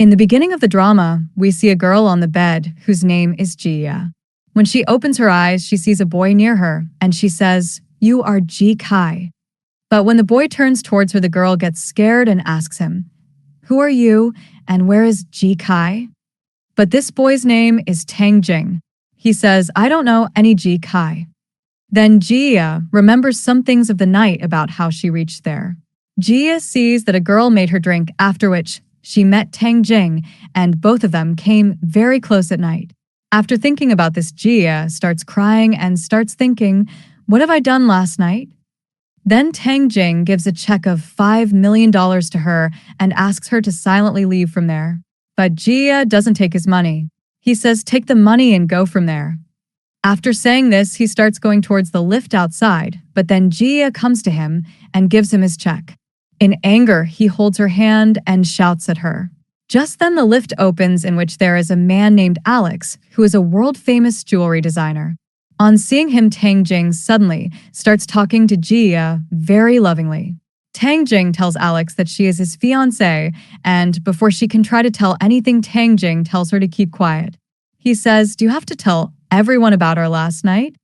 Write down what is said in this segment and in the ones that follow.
In the beginning of the drama, we see a girl on the bed whose name is Jia. When she opens her eyes, she sees a boy near her, and she says, "You are Ji Kai." But when the boy turns towards her, the girl gets scared and asks him, "Who are you, and where is Ji Kai?" But this boy's name is Tang Jing. He says, "I don't know any Ji Kai." Then Jia remembers some things of the night about how she reached there. Jia sees that a girl made her drink, after which she met Tang Jing, and both of them came very close at night. After thinking about this, Jia starts crying and starts thinking, "What have I done last night?" Then Tang Jing gives a check of $5 million to her and asks her to silently leave from there. But Jia doesn't take his money. He says, "Take the money and go from there." After saying this, he starts going towards the lift outside, but then Jia comes to him and gives him his check. In anger, he holds her hand and shouts at her. Just then the lift opens, in which there is a man named Alex, who is a world-famous jewelry designer. On seeing him, Tang Jing suddenly starts talking to Jia very lovingly. Tang Jing tells Alex that she is his fiancée, and before she can try to tell anything, Tang Jing tells her to keep quiet. He says, "Do you have to tell everyone about our last night?"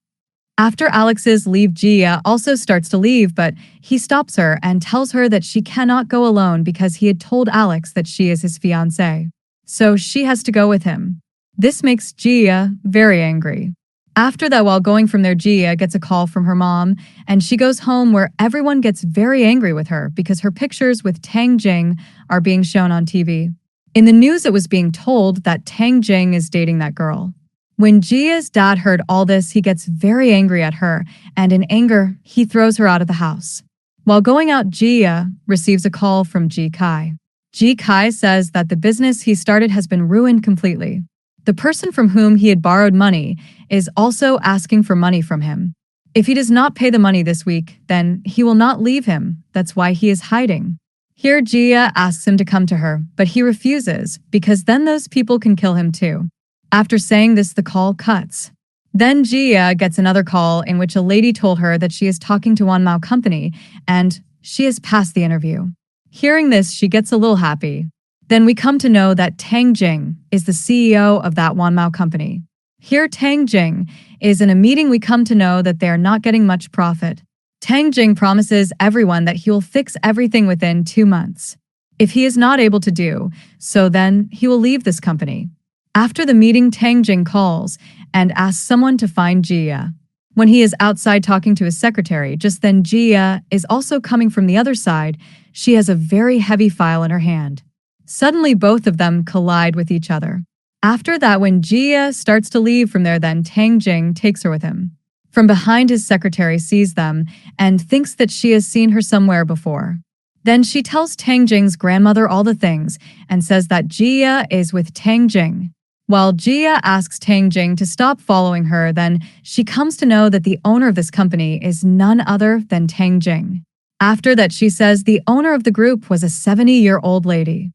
After Alex's leave, Jia also starts to leave, but he stops her and tells her that she cannot go alone because he had told Alex that she is his fiancée. So she has to go with him. This makes Jia very angry. After that, while going from there, Jia gets a call from her mom, and she goes home where everyone gets very angry with her because her pictures with Tang Jing are being shown on TV. In the news, it was being told that Tang Jing is dating that girl. When Jia's dad heard all this, he gets very angry at her, and in anger, he throws her out of the house. While going out, Jia receives a call from Ji Kai. Ji Kai says that the business he started has been ruined completely. The person from whom he had borrowed money is also asking for money from him. If he does not pay the money this week, then he will not leave him. That's why he is hiding. Here, Jia asks him to come to her, but he refuses because then those people can kill him too. After saying this, the call cuts. Then Jia gets another call in which a lady told her that she is talking to Wanmao Company and she has passed the interview. Hearing this, she gets a little happy. Then we come to know that Tang Jing is the CEO of that Wanmao Company. Here, Tang Jing is in a meeting. We come to know that they are not getting much profit. Tang Jing promises everyone that he will fix everything within 2 months. If he is not able to do so, then he will leave this company. After the meeting, Tang Jing calls and asks someone to find Jia. When he is outside talking to his secretary, just then Jia is also coming from the other side. She has a very heavy file in her hand. Suddenly, both of them collide with each other. After that, when Jia starts to leave from there, then Tang Jing takes her with him. From behind, his secretary sees them and thinks that she has seen her somewhere before. Then she tells Tang Jing's grandmother all the things and says that Jia is with Tang Jing. While Jia asks Tang Jing to stop following her, then she comes to know that the owner of this company is none other than Tang Jing. After that, she says the owner of the group was a 70-year-old lady.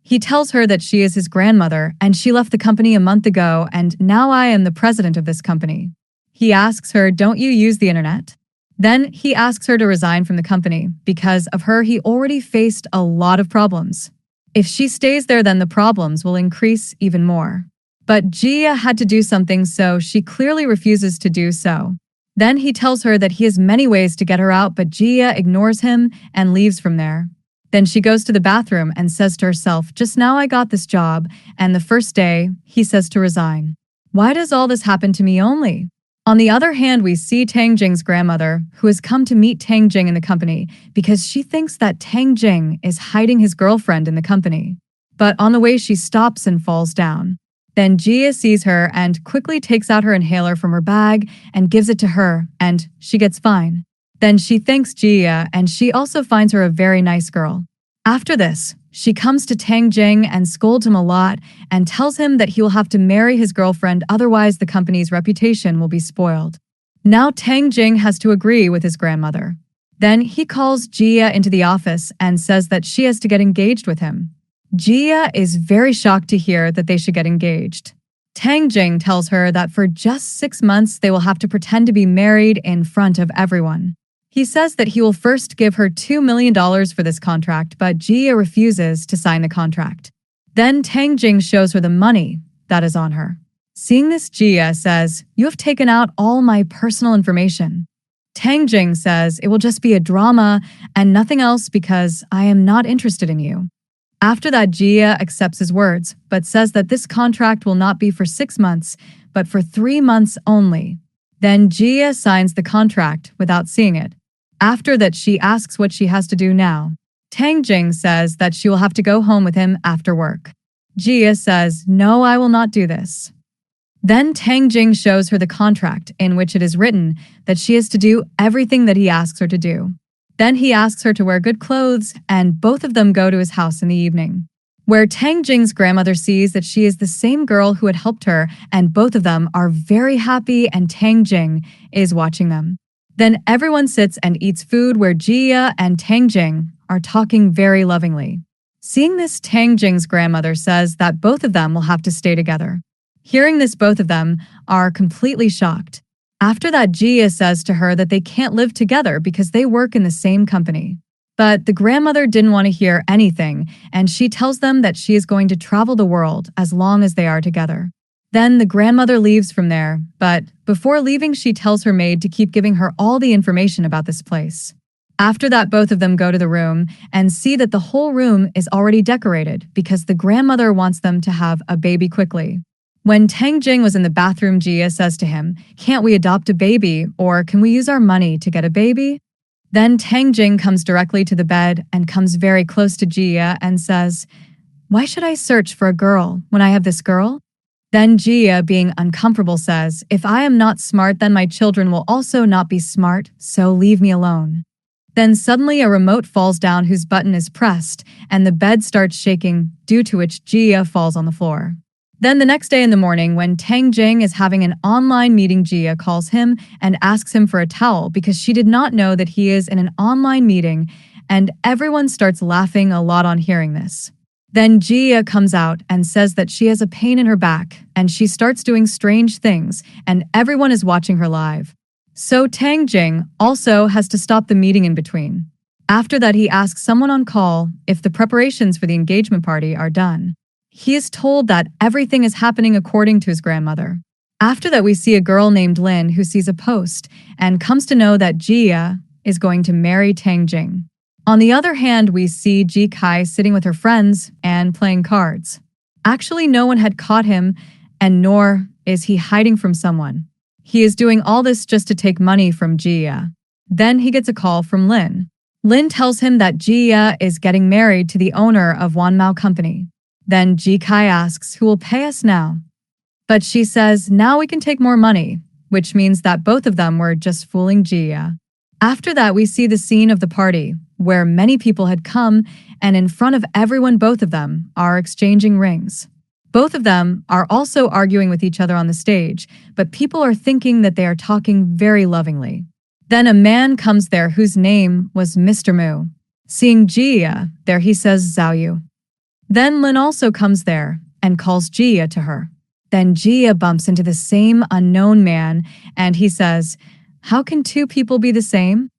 He tells her that she is his grandmother and she left the company a month ago and now I am the president of this company. He asks her, "Don't you use the internet?" Then he asks her to resign from the company. Because of her, he already faced a lot of problems. If she stays there, then the problems will increase even more. But Jia had to do something, so she clearly refuses to do so. Then he tells her that he has many ways to get her out, but Jia ignores him and leaves from there. Then she goes to the bathroom and says to herself, "Just now I got this job," and the first day, he says to resign. Why does all this happen to me only? On the other hand, we see Tang Jing's grandmother, who has come to meet Tang Jing in the company because she thinks that Tang Jing is hiding his girlfriend in the company. But on the way, she stops and falls down. Then Jia sees her and quickly takes out her inhaler from her bag and gives it to her, and she gets fine. Then she thanks Jia, and she also finds her a very nice girl. After this, she comes to Tang Jing and scolds him a lot and tells him that he will have to marry his girlfriend, otherwise the company's reputation will be spoiled. Now Tang Jing has to agree with his grandmother. Then he calls Jia into the office and says that she has to get engaged with him. Jia is very shocked to hear that they should get engaged. Tang Jing tells her that for just 6 months they will have to pretend to be married in front of everyone. He says that he will first give her $2 million for this contract, but Jia refuses to sign the contract. Then Tang Jing shows her the money that is on her. Seeing this, Jia says, "You have taken out all my personal information." Tang Jing says it will just be a drama and nothing else because I am not interested in you. After that, Jia accepts his words, but says that this contract will not be for 6 months, but for 3 months only. Then Jia signs the contract without seeing it. After that, she asks what she has to do now. Tang Jing says that she will have to go home with him after work. Jia says, "No, I will not do this." Then Tang Jing shows her the contract in which it is written that she is to do everything that he asks her to do. Then he asks her to wear good clothes, and both of them go to his house in the evening, where Tang Jing's grandmother sees that she is the same girl who had helped her, and both of them are very happy and Tang Jing is watching them. Then everyone sits and eats food where Jia and Tang Jing are talking very lovingly. Seeing this, Tang Jing's grandmother says that both of them will have to stay together. Hearing this, both of them are completely shocked. After that, Jia says to her that they can't live together because they work in the same company. But the grandmother didn't want to hear anything, and she tells them that she is going to travel the world as long as they are together. Then the grandmother leaves from there, but before leaving, she tells her maid to keep giving her all the information about this place. After that, both of them go to the room and see that the whole room is already decorated because the grandmother wants them to have a baby quickly. When Tang Jing was in the bathroom, Jia says to him, "Can't we adopt a baby, or can we use our money to get a baby?" Then Tang Jing comes directly to the bed and comes very close to Jia and says, "Why should I search for a girl when I have this girl?" Then Jia, being uncomfortable, says, "If I am not smart, then my children will also not be smart, so leave me alone." Then suddenly a remote falls down whose button is pressed, and the bed starts shaking, due to which Jia falls on the floor. Then the next day in the morning, when Tang Jing is having an online meeting, Jia calls him and asks him for a towel because she did not know that he is in an online meeting, and everyone starts laughing a lot on hearing this. Then Jia comes out and says that she has a pain in her back, and she starts doing strange things, and everyone is watching her live. So Tang Jing also has to stop the meeting in between. After that, he asks someone on call if the preparations for the engagement party are done. He is told that everything is happening according to his grandmother. After that, we see a girl named Lin who sees a post and comes to know that Jia is going to marry Tang Jing. On the other hand, we see Ji Kai sitting with her friends and playing cards. Actually, no one had caught him, and nor is he hiding from someone. He is doing all this just to take money from Jia. Then he gets a call from Lin. Lin tells him that Jia is getting married to the owner of Wanmao Company. Then Ji Kai asks, "Who will pay us now?" But she says, "Now we can take more money," which means that both of them were just fooling Jia. After that, we see the scene of the party, where many people had come, and in front of everyone, both of them are exchanging rings. Both of them are also arguing with each other on the stage, but people are thinking that they are talking very lovingly. Then a man comes there whose name was Mr. Mu. Seeing Jia there, he says, "Zhao Yu." Then Lin also comes there and calls Jia to her. Then Jia bumps into the same unknown man and he says, "How can two people be the same?"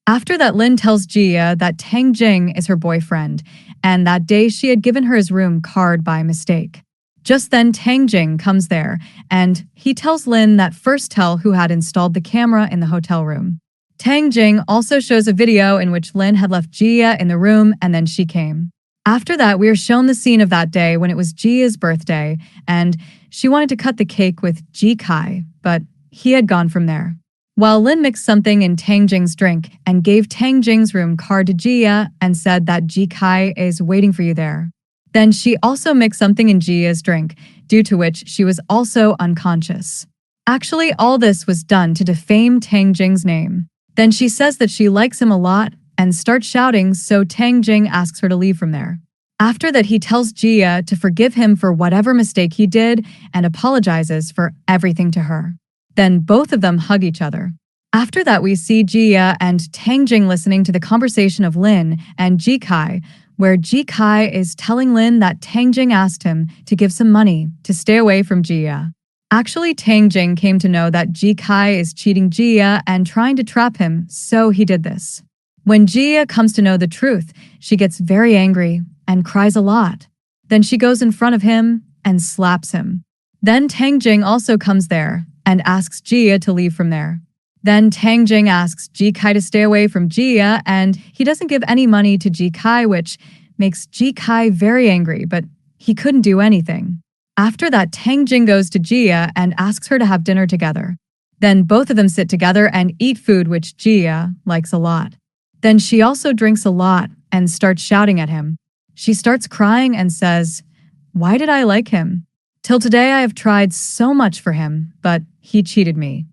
After that, Lin tells Jia that Tang Jing is her boyfriend, and that day she had given her his room card by mistake. Just then, Tang Jing comes there, and he tells Lin that first tell who had installed the camera in the hotel room. Tang Jing also shows a video in which Lin had left Jia in the room, and then she came. After that, we are shown the scene of that day when it was Jia's birthday, and she wanted to cut the cake with Ji Kai, but he had gone from there. While Lin mixed something in Tang Jing's drink and gave Tang Jing's room card to Jia and said that Ji Kai is waiting for you there. Then she also mixed something in Jia's drink, due to which she was also unconscious. Actually, all this was done to defame Tang Jing's name. Then she says that she likes him a lot and starts shouting, so Tang Jing asks her to leave from there. After that, he tells Jia to forgive him for whatever mistake he did and apologizes for everything to her. Then both of them hug each other. After that, we see Jia and Tang Jing listening to the conversation of Lin and Ji Kai, where Ji Kai is telling Lin that Tang Jing asked him to give some money to stay away from Jia. Actually, Tang Jing came to know that Ji Kai is cheating Jia and trying to trap him, so he did this. When Jia comes to know the truth, she gets very angry and cries a lot. Then she goes in front of him and slaps him. Then Tang Jing also comes there and asks Jia to leave from there. Then Tang Jing asks Ji Kai to stay away from Jia, and he doesn't give any money to Ji Kai, which makes Ji Kai very angry, but he couldn't do anything. After that, Tang Jing goes to Jia and asks her to have dinner together. Then both of them sit together and eat food which Jia likes a lot. Then she also drinks a lot and starts shouting at him. She starts crying and says, "Why did I like him? Till today I have tried so much for him, but he cheated me."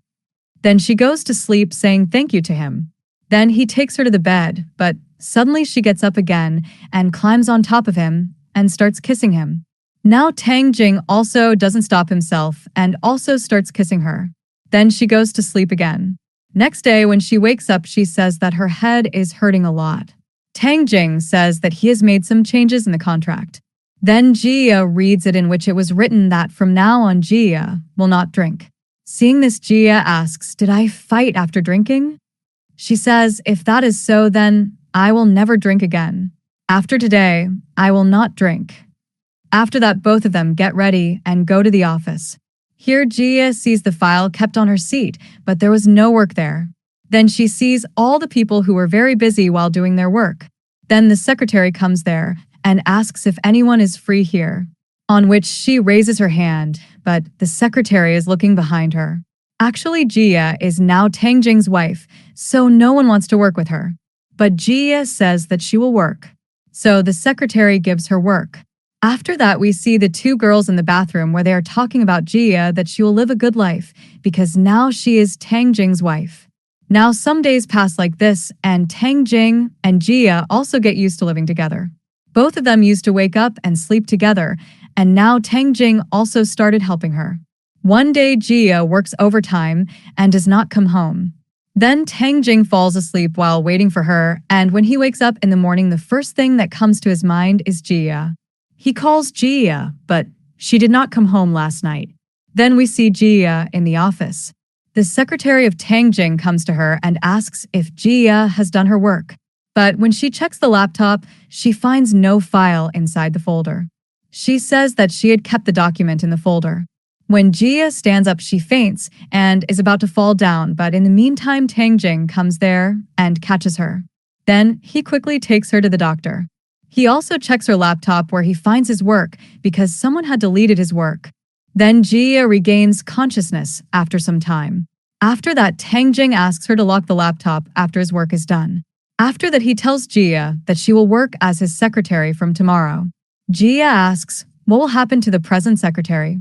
Then she goes to sleep saying thank you to him. Then he takes her to the bed, but suddenly she gets up again and climbs on top of him and starts kissing him. Now Tang Jing also doesn't stop himself and also starts kissing her. Then she goes to sleep again. Next day when she wakes up, she says that her head is hurting a lot. Tang Jing says that he has made some changes in the contract. Then Jia reads it, in which it was written that from now on Jia will not drink. Seeing this, Jia asks, "Did I fight after drinking?" She says, "If that is so, then I will never drink again. After today, I will not drink." After that, both of them get ready and go to the office. Here, Jia sees the file kept on her seat, but there was no work there. Then she sees all the people who were very busy while doing their work. Then the secretary comes there and asks if anyone is free here, on which she raises her hand, but the secretary is looking behind her. Actually, Jia is now Tang Jing's wife, so no one wants to work with her. But Jia says that she will work, so the secretary gives her work. After that, we see the two girls in the bathroom where they are talking about Jia, that she will live a good life because now she is Tang Jing's wife. Now some days pass like this, and Tang Jing and Jia also get used to living together. Both of them used to wake up and sleep together, and now Tang Jing also started helping her. One day, Jia works overtime and does not come home. Then Tang Jing falls asleep while waiting for her, and when he wakes up in the morning, the first thing that comes to his mind is Jia. He calls Jia, but she did not come home last night. Then we see Jia in the office. The secretary of Tang Jing comes to her and asks if Jia has done her work. But when she checks the laptop, she finds no file inside the folder. She says that she had kept the document in the folder. When Jia stands up, she faints and is about to fall down, but in the meantime, Tang Jing comes there and catches her. Then he quickly takes her to the doctor. He also checks her laptop where he finds his work because someone had deleted his work. Then Jia regains consciousness after some time. After that, Tang Jing asks her to lock the laptop after his work is done. After that, he tells Jia that she will work as his secretary from tomorrow. Jia asks, what will happen to the present secretary?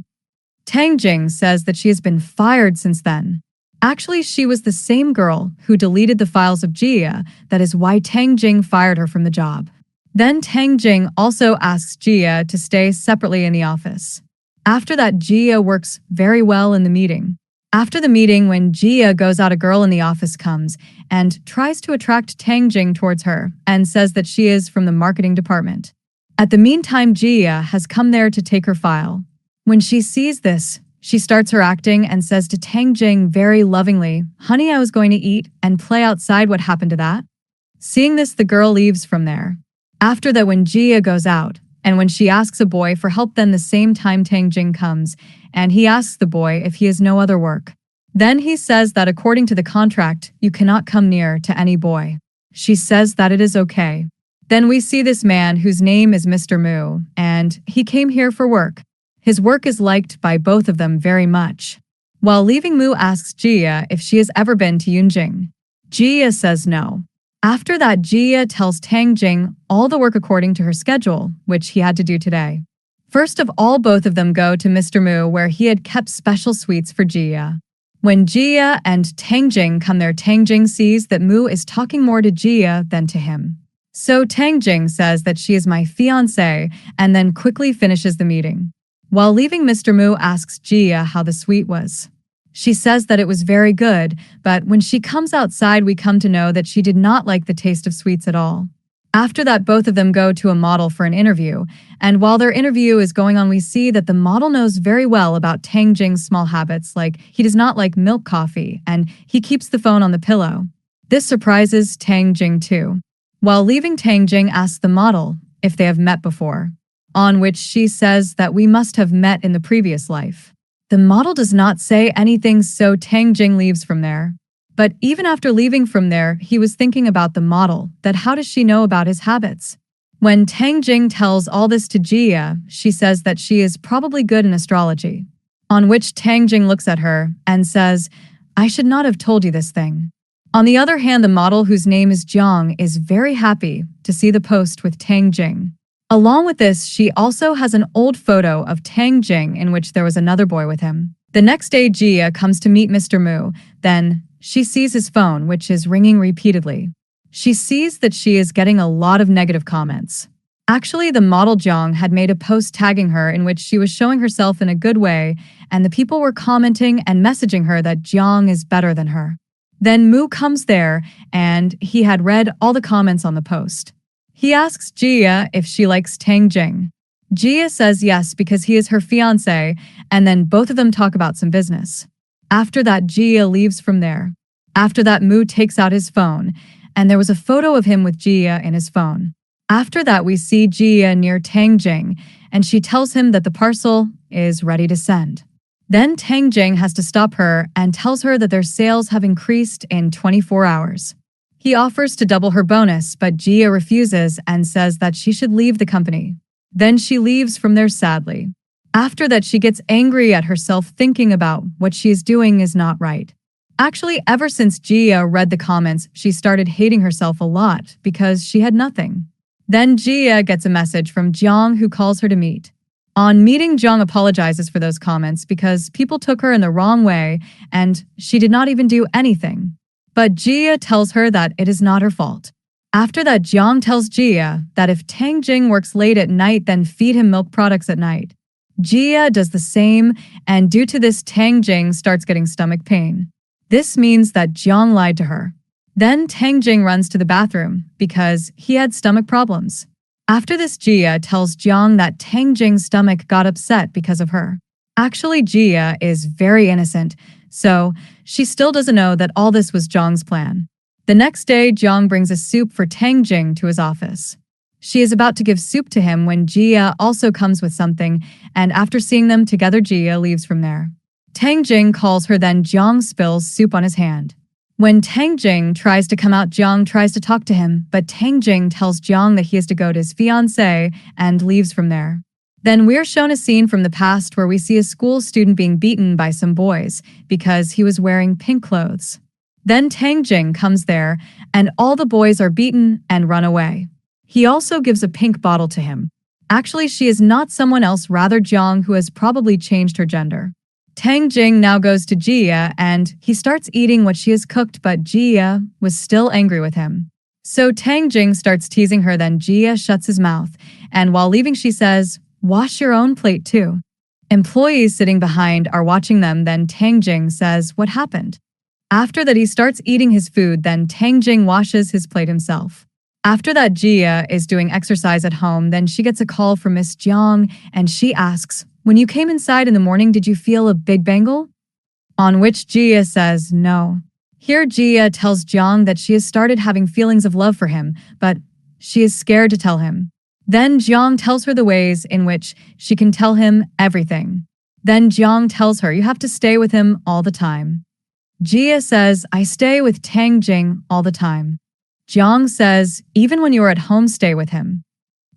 Tang Jing says that she has been fired since then. Actually, she was the same girl who deleted the files of Jia. That is why Tang Jing fired her from the job. Then Tang Jing also asks Jia to stay separately in the office. After that, Jia works very well in the meeting. After the meeting, when Jia goes out, a girl in the office comes and tries to attract Tang Jing towards her and says that she is from the marketing department. At the meantime, Jia has come there to take her file. When she sees this, she starts her acting and says to Tang Jing very lovingly, "Honey, I was going to eat and play outside. What happened to that?" Seeing this, the girl leaves from there. After that, when Jia goes out, and when she asks a boy for help, then the same time Tang Jing comes, and he asks the boy if he has no other work. Then he says that according to the contract, you cannot come near to any boy. She says that it is okay. Then we see this man whose name is Mr. Mu, and he came here for work. His work is liked by both of them very much. While leaving, Mu asks Jia if she has ever been to Yunjing. Jia says no. After that, Jia tells Tang Jing all the work according to her schedule, which he had to do today. First of all, both of them go to Mr. Mu, where he had kept special sweets for Jia. When Jia and Tang Jing come there, Tang Jing sees that Mu is talking more to Jia than to him. So Tang Jing says that she is my fiancée and then quickly finishes the meeting. While leaving, Mr. Mu asks Jia how the sweet was. She says that it was very good, but when she comes outside, we come to know that she did not like the taste of sweets at all. After that, both of them go to a model for an interview, and while their interview is going on, we see that the model knows very well about Tang Jing's small habits, like he does not like milk coffee, and he keeps the phone on the pillow. This surprises Tang Jing too. While leaving, Tang Jing asks the model if they have met before. on which she says that we must have met in the previous life. The model does not say anything, so Tang Jing leaves from there. But even after leaving from there, he was thinking about the model, that how does she know about his habits? When Tang Jing tells all this to Jia, she says that she is probably good in astrology. On which Tang Jing looks at her and says, I should not have told you this thing. On the other hand, the model, whose name is Jiang, is very happy to see the post with Tang Jing. Along with this, she also has an old photo of Tang Jing in which there was another boy with him. The next day, Jia comes to meet Mr. Mu. Then she sees his phone, which is ringing repeatedly. She sees that she is getting a lot of negative comments. Actually, the model Jiang had made a post tagging her in which she was showing herself in a good way, and the people were commenting and messaging her that Jiang is better than her. Then Mu comes there, and he had read all the comments on the post. He asks Jia if she likes Tang Jing. Jia says yes because he is her fiancé, and then both of them talk about some business. After that, Jia leaves from there. After that, Mu takes out his phone, and there was a photo of him with Jia in his phone. After that, we see Jia near Tang Jing, and she tells him that the parcel is ready to send. Then Tang Jing has to stop her and tells her that their sales have increased in 24 hours. He offers to double her bonus, but Jia refuses and says that she should leave the company. Then she leaves from there sadly. After that, she gets angry at herself, thinking about what she is doing is not right. Actually, ever since Jia read the comments, she started hating herself a lot because she had nothing. Then Jia gets a message from Jiang, who calls her to meet. On meeting, Jiang apologizes for those comments because people took her in the wrong way and she did not even do anything. But Jia tells her that it is not her fault. After that, Jiang tells Jia that if Tang Jing works late at night, then feed him milk products at night. Jia does the same, and due to this, Tang Jing starts getting stomach pain. This means that Jiang lied to her. Then Tang Jing runs to the bathroom because he had stomach problems. After this, Jia tells Jiang that Tang Jing's stomach got upset because of her. Actually, Jia is very innocent, so she still doesn't know that all this was Jiang's plan. The next day, Jiang brings a soup for Tang Jing to his office. She is about to give soup to him when Jia also comes with something, and after seeing them together, Jia leaves from there. Tang Jing calls her, then Jiang spills soup on his hand. When Tang Jing tries to come out, Jiang tries to talk to him, but Tang Jing tells Jiang that he has to go to his fiancée and leaves from there. Then we're shown a scene from the past where we see a school student being beaten by some boys because he was wearing pink clothes. Then Tang Jing comes there, and all the boys are beaten and run away. He also gives a pink bottle to him. Actually, she is not someone else, rather Jiang, who has probably changed her gender. Tang Jing now goes to Jia and he starts eating what she has cooked, but Jia was still angry with him. So Tang Jing starts teasing her, then Jia shuts his mouth, and while leaving she says, "Wash your own plate too." Employees sitting behind are watching them, then Tang Jing says, "What happened?" After that, he starts eating his food, then Tang Jing washes his plate himself. After that, Jia is doing exercise at home, then she gets a call from Miss Jiang and she asks, "When you came inside in the morning, did you feel a big bangle?" On which Jia says no. Here Jia tells Jiang that she has started having feelings of love for him, but she is scared to tell him. Then Jiang tells her the ways in which she can tell him everything. Then Jiang tells her, "You have to stay with him all the time." Jia says, "I stay with Tang Jing all the time." Jiang says, "Even when you are at home, stay with him."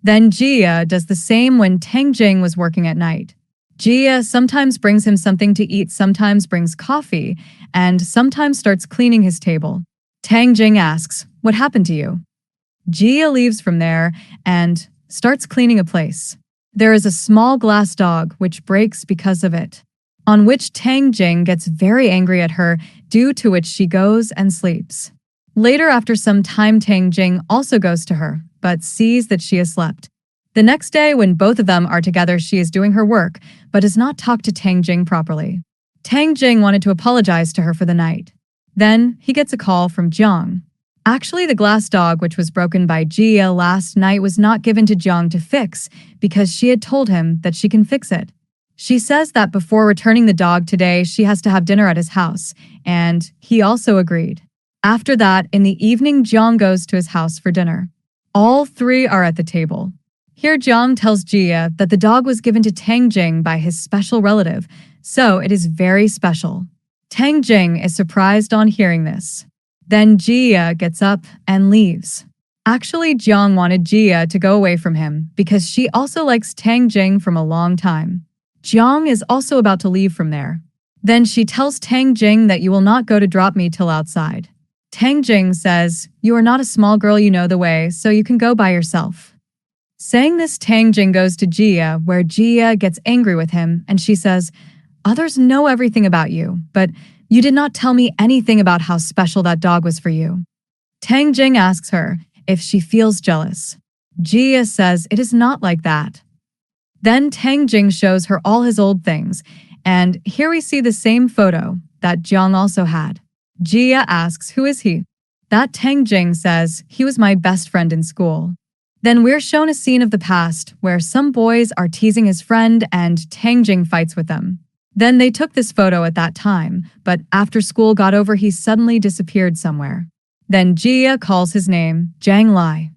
Then Jia does the same when Tang Jing was working at night. Jia sometimes brings him something to eat, sometimes brings coffee, and sometimes starts cleaning his table. Tang Jing asks, "What happened to you?" Jia leaves from there and starts cleaning a place. There is a small glass dog which breaks because of it, on which Tang Jing gets very angry at her, due to which she goes and sleeps. Later, after some time, Tang Jing also goes to her, but sees that she has slept. The next day, when both of them are together, she is doing her work, but does not talk to Tang Jing properly. Tang Jing wanted to apologize to her for the night. Then, he gets a call from Jiang. Actually, the glass dog which was broken by Jia last night was not given to Jiang to fix because she had told him that she can fix it. She says that before returning the dog today, she has to have dinner at his house, and he also agreed. After that, in the evening, Jiang goes to his house for dinner. All three are at the table. Here Jiang tells Jia that the dog was given to Tang Jing by his special relative, so it is very special. Tang Jing is surprised on hearing this. Then Jia gets up and leaves. Actually, Jiang wanted Jia to go away from him because she also likes Tang Jing from a long time. Jiang is also about to leave from there. Then she tells Tang Jing that you will not go to drop me till outside. Tang Jing says, you are not a small girl, you know the way, so you can go by yourself. Saying this, Tang Jing goes to Jia, where Jia gets angry with him, and she says, others know everything about you, but you did not tell me anything about how special that dog was for you. Tang Jing asks her if she feels jealous. Jia says it is not like that. Then Tang Jing shows her all his old things, and here we see the same photo that Jiang also had. Jia asks, who is he? That Tang Jing says, he was my best friend in school. Then we're shown a scene of the past where some boys are teasing his friend and Tang Jing fights with them. Then they took this photo at that time, but after school got over, he suddenly disappeared somewhere. Then Jia calls his name, Zhang Lai.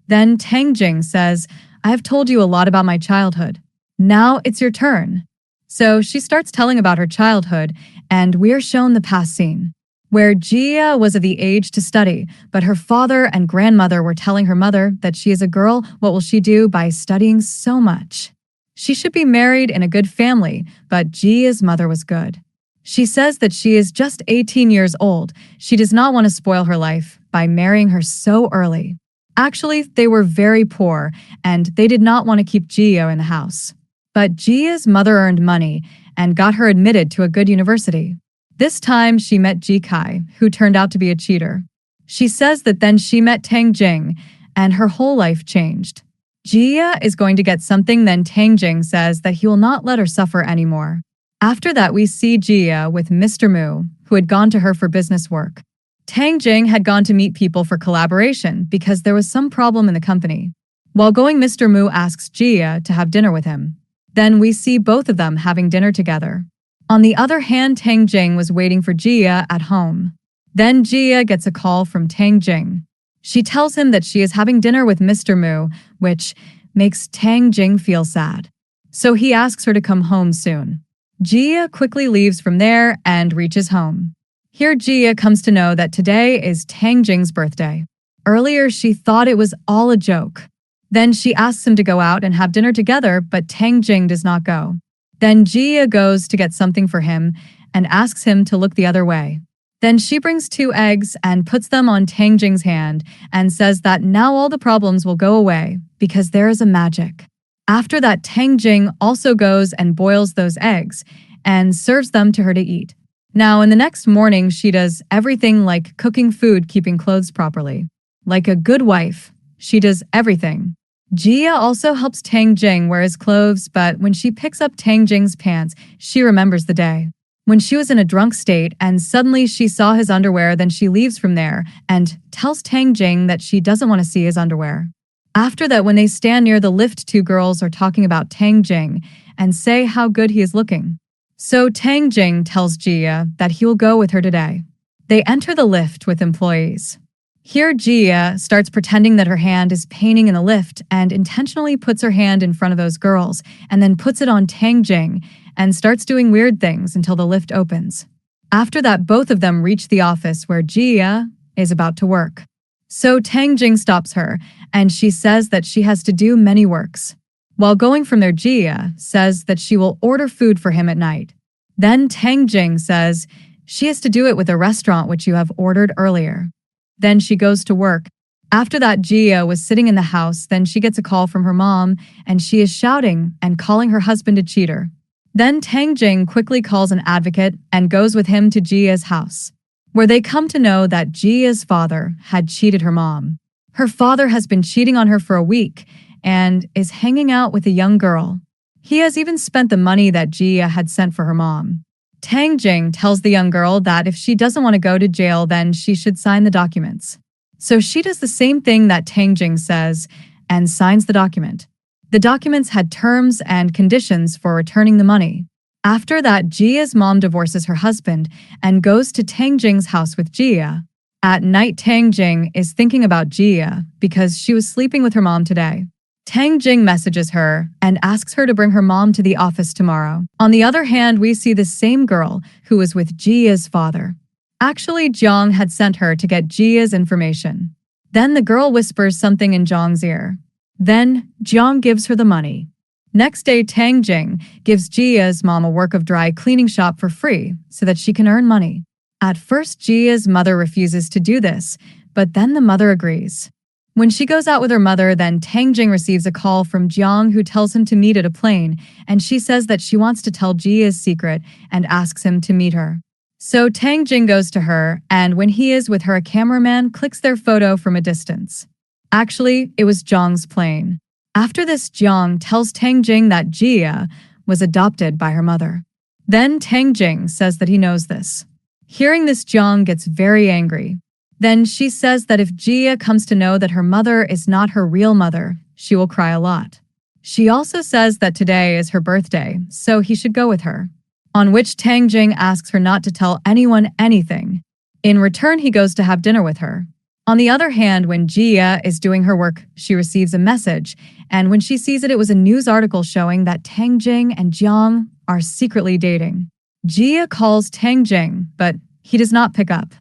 Then Tang Jing says, I have told you a lot about my childhood. Now it's your turn. So she starts telling about her childhood, and we're shown the past scene, where Jia was of the age to study, but her father and grandmother were telling her mother that she is a girl, what will she do by studying so much? She should be married in a good family, but Jia's mother was good. She says that she is just 18 years old. She does not want to spoil her life by marrying her so early. Actually, they were very poor, and they did not want to keep Jia in the house. But Jia's mother earned money and got her admitted to a good university. This time, she met Ji Kai, who turned out to be a cheater. She says that then she met Tang Jing, and her whole life changed. Jia is going to get something, then Tang Jing says that he will not let her suffer anymore. After that, we see Jia with Mr. Mu, who had gone to her for business work. Tang Jing had gone to meet people for collaboration because there was some problem in the company. While going, Mr. Mu asks Jia to have dinner with him. Then we see both of them having dinner together. On the other hand, Tang Jing was waiting for Jia at home. Then Jia gets a call from Tang Jing. She tells him that she is having dinner with Mr. Mu, which makes Tang Jing feel sad. So he asks her to come home soon. Jia quickly leaves from there and reaches home. Here Jia comes to know that today is Tang Jing's birthday. Earlier, she thought it was all a joke. Then she asks him to go out and have dinner together, but Tang Jing does not go. Then Jia goes to get something for him and asks him to look the other way. Then she brings 2 eggs and puts them on Tang Jing's hand and says that now all the problems will go away because there is a magic. After that, Tang Jing also goes and boils those eggs and serves them to her to eat. Now, in the next morning, she does everything like cooking food, keeping clothes properly. Like a good wife, she does everything. Jia also helps Tang Jing wear his clothes, but when she picks up Tang Jing's pants, she remembers the day when she was in a drunk state and suddenly she saw his underwear. Then she leaves from there and tells Tang Jing that she doesn't want to see his underwear. After that, when they stand near the lift, 2 girls are talking about Tang Jing and say how good he is looking. So Tang Jing tells Jia that he will go with her today. They enter the lift with employees. Here Jia starts pretending that her hand is paining in the lift and intentionally puts her hand in front of those girls and then puts it on Tang Jing and starts doing weird things until the lift opens. After that, both of them reach the office where Jia is about to work. So Tang Jing stops her and she says that she has to do many works. While going from there, Jia says that she will order food for him at night. Then Tang Jing says she has to do it with a restaurant which you have ordered earlier. Then she goes to work. After that, Jia was sitting in the house. Then she gets a call from her mom, and she is shouting and calling her husband a cheater. Then Tang Jing quickly calls an advocate and goes with him to Jia's house, where they come to know that Jia's father had cheated her mom. Her father has been cheating on her for a week and is hanging out with a young girl. He has even spent the money that Jia had sent for her mom. Tang Jing tells the young girl that if she doesn't want to go to jail, then she should sign the documents. So she does the same thing that Tang Jing says and signs the document. The documents had terms and conditions for returning the money. After that, Jia's mom divorces her husband and goes to Tang Jing's house with Jia. At night, Tang Jing is thinking about Jia because she was sleeping with her mom today. Tang Jing messages her and asks her to bring her mom to the office tomorrow. On the other hand, we see the same girl who was with Jia's father. Actually, Jiang had sent her to get Jia's information. Then the girl whispers something in Jiang's ear. Then Jiang gives her the money. Next day, Tang Jing gives Jia's mom a work of dry cleaning shop for free so that she can earn money. At first, Jia's mother refuses to do this, but then the mother agrees. When she goes out with her mother, then Tang Jing receives a call from Jiang who tells him to meet at a plane, and she says that she wants to tell Jia's secret and asks him to meet her. So Tang Jing goes to her, and when he is with her, a cameraman clicks their photo from a distance. Actually, it was Jiang's plane. After this, Jiang tells Tang Jing that Jia was adopted by her mother. Then Tang Jing says that he knows this. Hearing this, Jiang gets very angry. Then she says that if Jia comes to know that her mother is not her real mother, she will cry a lot. She also says that today is her birthday, so he should go with her. On which Tang Jing asks her not to tell anyone anything. In return, he goes to have dinner with her. On the other hand, when Jia is doing her work, she receives a message, and when she sees it, it was a news article showing that Tang Jing and Jiang are secretly dating. Jia calls Tang Jing, but he does not pick up.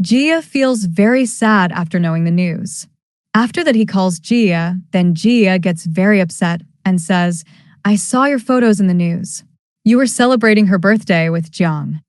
Jia feels very sad after knowing the news. After that, he calls Jia, then Jia gets very upset and says, "I saw your photos in the news. You were celebrating her birthday with Jiang."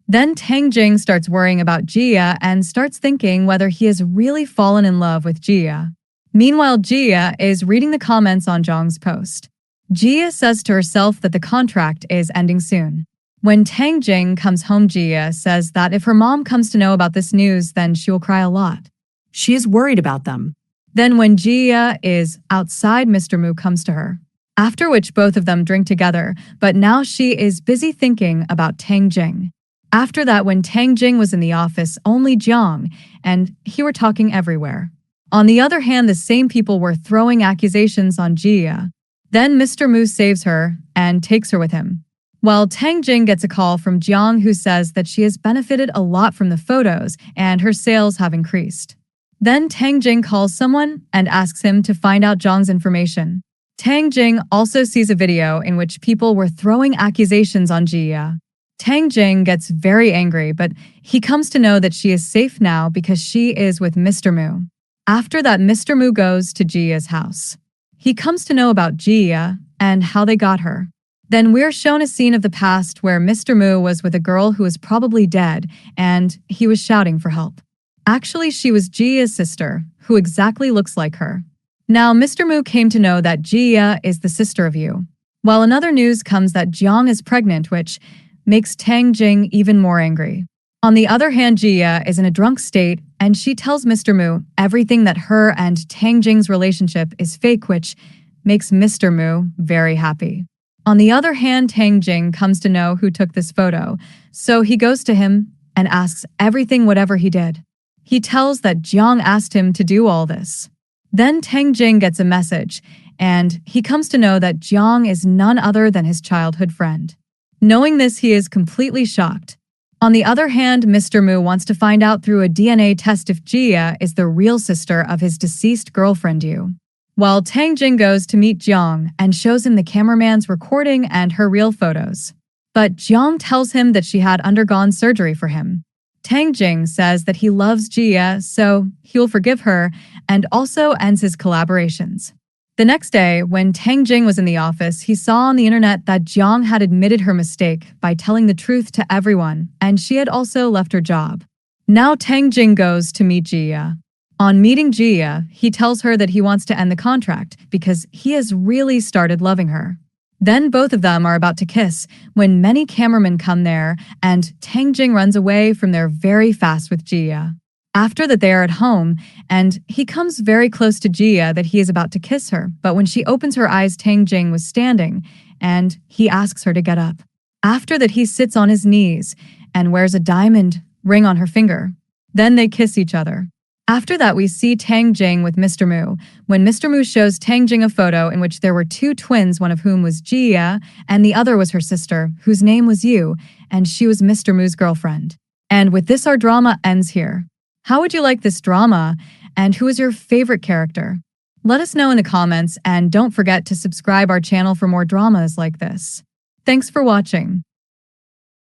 Then Tang Jing starts worrying about Jia and starts thinking whether he has really fallen in love with Jia. Meanwhile, Jia is reading the comments on Jiang's post. Jia says to herself that the contract is ending soon. When Tang Jing comes home, Jia says that if her mom comes to know about this news, then she will cry a lot. She is worried about them. Then when Jia is outside, Mr. Mu comes to her. After which both of them drink together, but now she is busy thinking about Tang Jing. After that, when Tang Jing was in the office, only Jiang and he were talking everywhere. On the other hand, the same people were throwing accusations on Jia. Then Mr. Mu saves her and takes her with him. While Tang Jing gets a call from Jiang who says that she has benefited a lot from the photos and her sales have increased. Then Tang Jing calls someone and asks him to find out Jiang's information. Tang Jing also sees a video in which people were throwing accusations on Jia. Tang Jing gets very angry, but he comes to know that she is safe now because she is with Mr. Mu. After that, Mr. Mu goes to Jia's house. He comes to know about Jia and how they got her. Then we're shown a scene of the past where Mr. Mu was with a girl who was probably dead, and he was shouting for help. Actually, she was Jia's sister, who exactly looks like her. Now, Mr. Mu came to know that Jia is the sister of Yu. While another news comes that Jiang is pregnant, which makes Tang Jing even more angry. On the other hand, Jia is in a drunk state, and she tells Mr. Mu everything that her and Tang Jing's relationship is fake, which makes Mr. Mu very happy. On the other hand, Tang Jing comes to know who took this photo, so he goes to him and asks everything whatever he did. He tells that Jiang asked him to do all this. Then Tang Jing gets a message, and he comes to know that Jiang is none other than his childhood friend. Knowing this, he is completely shocked. On the other hand, Mr. Mu wants to find out through a DNA test if Jia is the real sister of his deceased girlfriend Yu. While Tang Jing goes to meet Jiang and shows him the cameraman's recording and her real photos. But Jiang tells him that she had undergone surgery for him. Tang Jing says that he loves Jia, so he will forgive her and also ends his collaborations. The next day, when Tang Jing was in the office, he saw on the internet that Jiang had admitted her mistake by telling the truth to everyone, and she had also left her job. Now Tang Jing goes to meet Jia. On meeting Jia, he tells her that he wants to end the contract because he has really started loving her. Then both of them are about to kiss when many cameramen come there and Tang Jing runs away from there very fast with Jia. After that, they are at home and he comes very close to Jia that he is about to kiss her, but when she opens her eyes, Tang Jing was standing and he asks her to get up. After that, he sits on his knees and wears a diamond ring on her finger. Then they kiss each other. After that, we see Tang Jing with Mr. Mu, when Mr. Mu shows Tang Jing a photo in which there were two twins, one of whom was Jia, and the other was her sister, whose name was Yu, and she was Mr. Mu's girlfriend. And with this, our drama ends here. How would you like this drama, and who is your favorite character? Let us know in the comments and don't forget to subscribe our channel for more dramas like this. Thanks for watching.